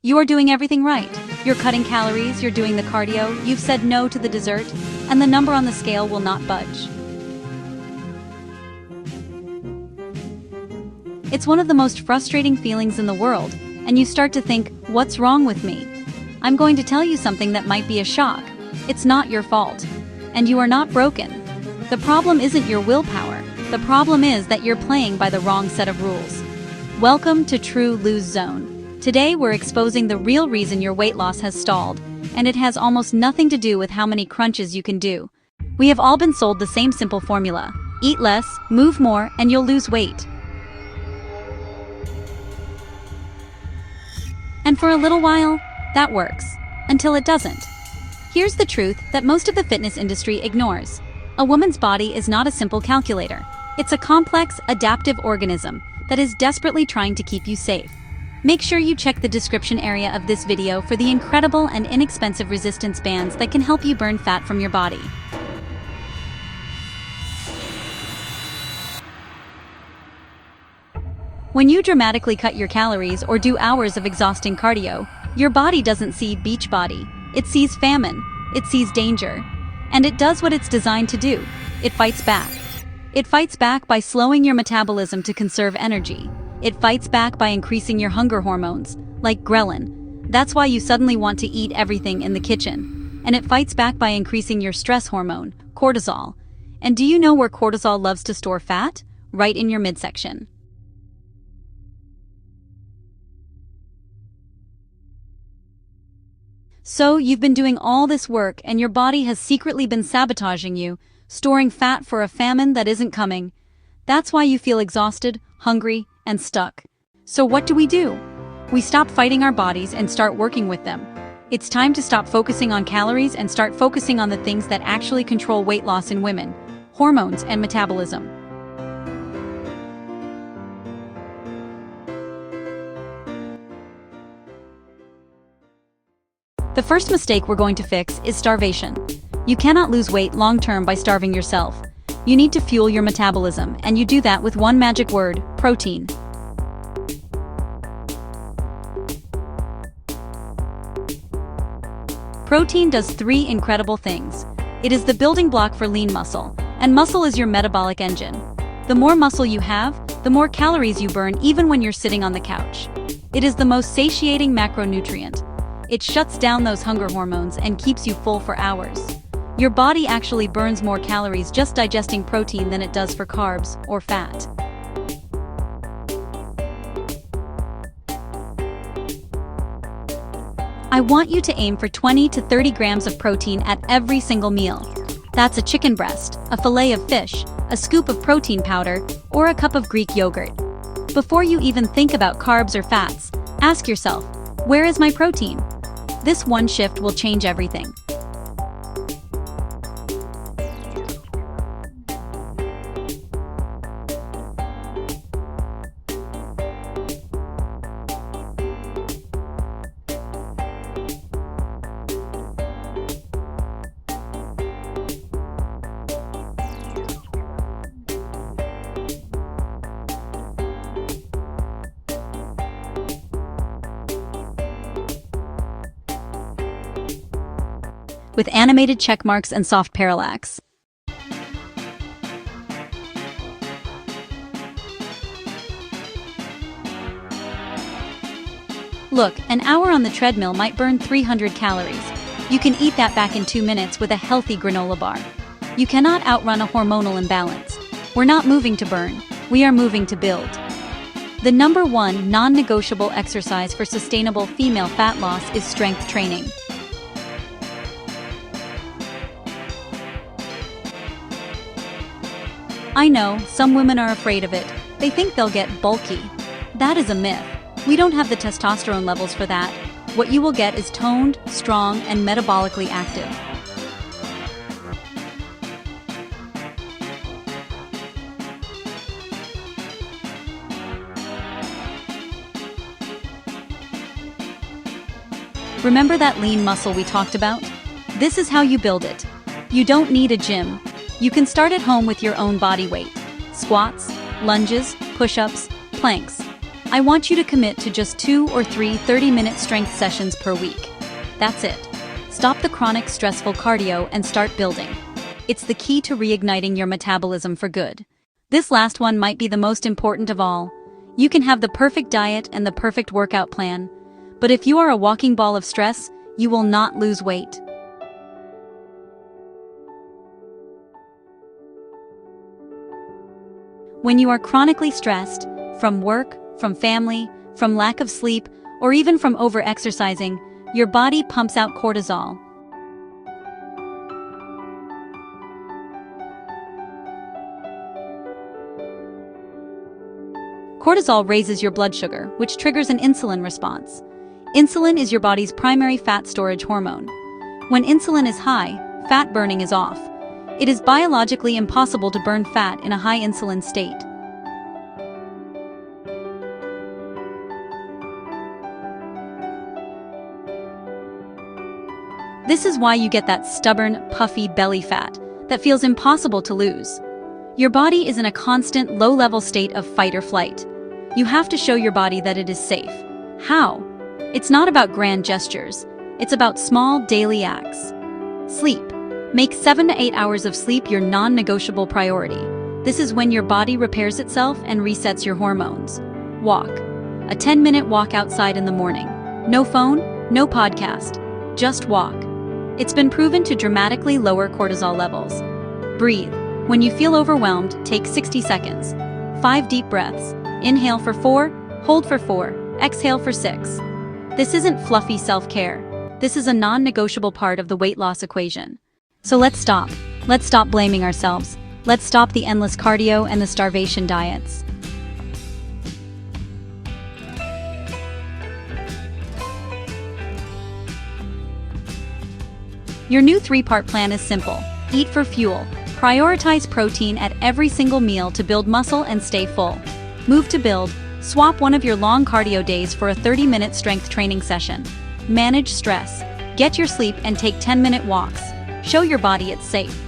You are doing everything right. You're cutting calories, you're doing the cardio, you've said no to the dessert, and the number on the scale will not budge. It's one of the most frustrating feelings in the world, and you start to think, what's wrong with me? I'm going to tell you something that might be a shock. It's not your fault. And you are not broken. The problem isn't your willpower. The problem is that you're playing by the wrong set of rules. Welcome to True Lose Zone. Today we're exposing the real reason your weight loss has stalled, and it has almost nothing to do with how many crunches you can do. We have all been sold the same simple formula. Eat less, move more, and you'll lose weight. And for a little while, that works. Until it doesn't. Here's the truth that most of the fitness industry ignores. A woman's body is not a simple calculator. It's a complex, adaptive organism that is desperately trying to keep you safe. Make sure you check the description area of this video for the incredible and inexpensive resistance bands that can help you burn fat from your body. When you dramatically cut your calories or do hours of exhausting cardio, your body doesn't see beach body. It sees famine. It sees danger. And it does what it's designed to do. It fights back. It fights back by slowing your metabolism to conserve energy. It fights back by increasing your hunger hormones, like ghrelin. That's why you suddenly want to eat everything in the kitchen. And it fights back by increasing your stress hormone, cortisol. And do you know where cortisol loves to store fat? Right in your midsection. So you've been doing all this work and your body has secretly been sabotaging you, storing fat for a famine that isn't coming. That's why you feel exhausted, hungry, and stuck. So what do? We stop fighting our bodies and start working with them. It's time to stop focusing on calories and start focusing on the things that actually control weight loss in women: hormones and metabolism. The first mistake we're going to fix is starvation. You cannot lose weight long-term by starving yourself. You need to fuel your metabolism, and you do that with one magic word: protein. Protein does three incredible things. It is the building block for lean muscle, and muscle is your metabolic engine. The more muscle you have, the more calories you burn even when you're sitting on the couch. It is the most satiating macronutrient. It shuts down those hunger hormones and keeps you full for hours. Your body actually burns more calories just digesting protein than it does for carbs or fat. I want you to aim for 20 to 30 grams of protein at every single meal. That's a chicken breast, a fillet of fish, a scoop of protein powder, or a cup of Greek yogurt. Before you even think about carbs or fats, ask yourself, where is my protein? This one shift will change everything. With animated check marks and soft parallax. Look, an hour on the treadmill might burn 300 calories. You can eat that back in 2 minutes with a healthy granola bar. You cannot outrun a hormonal imbalance. We're not moving to burn, we are moving to build. The number one non-negotiable exercise for sustainable female fat loss is strength training. I know, some women are afraid of it. They think they'll get bulky. That is a myth. We don't have the testosterone levels for that. What you will get is toned, strong, and metabolically active. Remember that lean muscle we talked about? This is how you build it. You don't need a gym. You can start at home with your own body weight. Squats, lunges, push-ups, planks. I want you to commit to just 2 or 3 30-minute strength sessions per week. That's it. Stop the chronic stressful cardio and start building. It's the key to reigniting your metabolism for good. This last one might be the most important of all. You can have the perfect diet and the perfect workout plan, but if you are a walking ball of stress, you will not lose weight. When you are chronically stressed, from work, from family, from lack of sleep, or even from over-exercising, your body pumps out cortisol. Cortisol raises your blood sugar, which triggers an insulin response. Insulin is your body's primary fat storage hormone. When insulin is high, fat burning is off. It is biologically impossible to burn fat in a high insulin state. This is why you get that stubborn, puffy belly fat that feels impossible to lose. Your body is in a constant, low-level state of fight or flight. You have to show your body that it is safe. How? It's not about grand gestures. It's about small, daily acts. Sleep. Make 7 to 8 hours of sleep your non-negotiable priority. This is when your body repairs itself and resets your hormones. Walk. A 10-minute walk outside in the morning. No phone, no podcast. Just walk. It's been proven to dramatically lower cortisol levels. Breathe. When you feel overwhelmed, take 60 seconds. 5 deep breaths. Inhale for 4, hold for 4, exhale for 6. This isn't fluffy self-care. This is a non-negotiable part of the weight loss equation. So let's stop. Let's stop blaming ourselves. Let's stop the endless cardio and the starvation diets. Your new 3-part plan is simple. Eat for fuel. Prioritize protein at every single meal to build muscle and stay full. Move to build. Swap one of your long cardio days for a 30-minute strength training session. Manage stress. Get your sleep and take 10-minute walks. Show your body it's safe.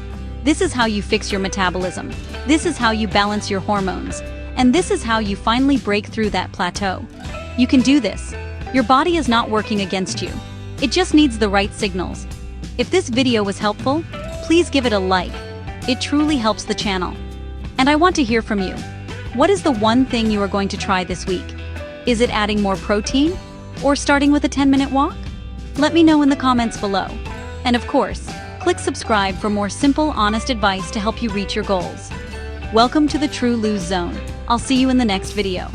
This is how you fix your metabolism. This is how you balance your hormones. And this is how you finally break through that plateau. You can do this. Your body is not working against you. It just needs the right signals. If this video was helpful, please give it a like. It truly helps the channel. And I want to hear from you. What is the one thing you are going to try this week? Is it adding more protein? Or starting with a 10-minute walk? Let me know in the comments below. And of course, click subscribe for more simple, honest advice to help you reach your goals. Welcome to the True Lose Zone. I'll see you in the next video.